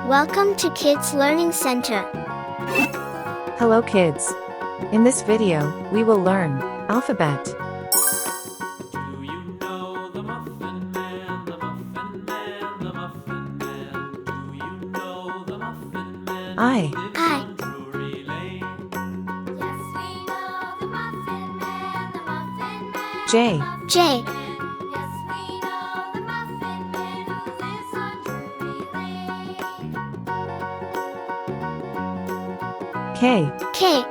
Welcome to Kids Learning Center. Hello kids. In this video, we will learn alphabet. Do you know the Muffin Man, the Muffin Man, the Muffin Man? Do you know the Muffin Man? I. On Drury Lane. Yes, we know the Muffin Man, the Muffin Man. J. J. Yes, we know the Muffin Man who lives on Drury Lane. K. K.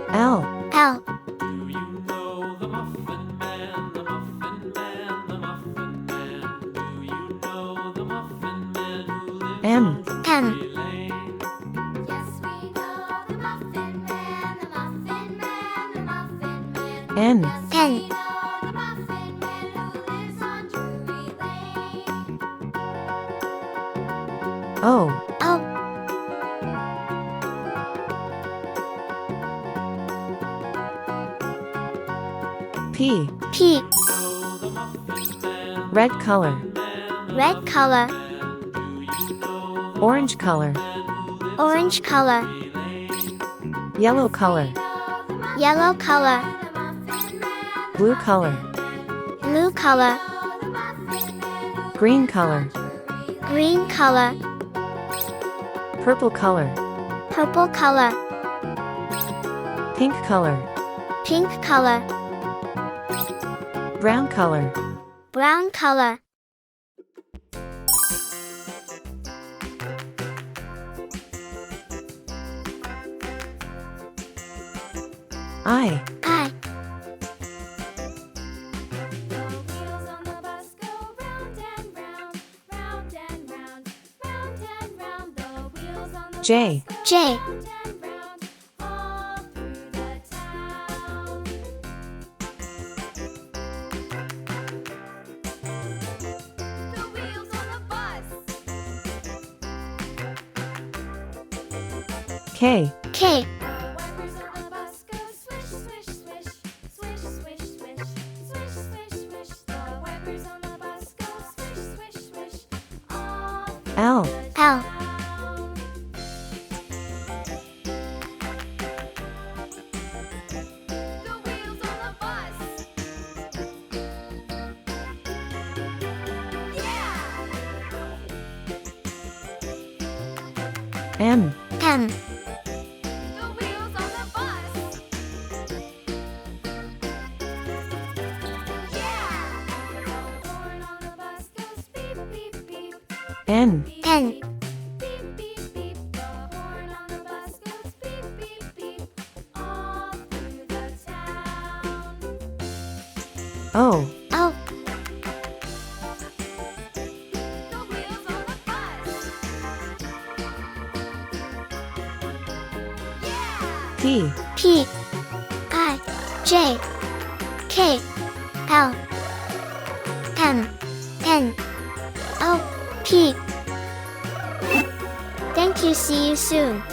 L. L. Do you know the Muffin Man, the Muffin Man, the Muffin Man? Do you know the Muffin Man who lives M. on M. Drury Lane? Yes, we know the Muffin Man, the Muffin Man, the Muffin Man. N. Yes, N. we know the Muffin Man who lives on Drury Lane. O. O. P. P. Know the Muffin Man, Red color. Red color. Orange color. Orange color. Yellow color. Yellow color. Blue color. Blue color. Green color. Green color. Purple color. Purple color. Pink color. Pink color. Brown color. Brown color. I. I. The wheels on the bus go round and round, round and round, round and round. The wheels on the J. bus go J. round and round, all through the town. The wheels on the bus. K. K. The wipers on the bus go swish, swish, swish, swish, swish, swish, swish, swish, swish. The wipers on the bus go swish, swish, swish, all through L. the L. town. The wheels on the bus. Yeah! M. M. The wheels on the bus. Yeah! The horn on the bus goes beep, beep, beep. N. Beep, N. beep, beep, beep, beep. The horn on the bus goes beep, beep, beep. All through the town. O. O. The wheels on the bus. Yeah! P. P. I. J. K. L. M. N. O. P. Thank you. See you soon.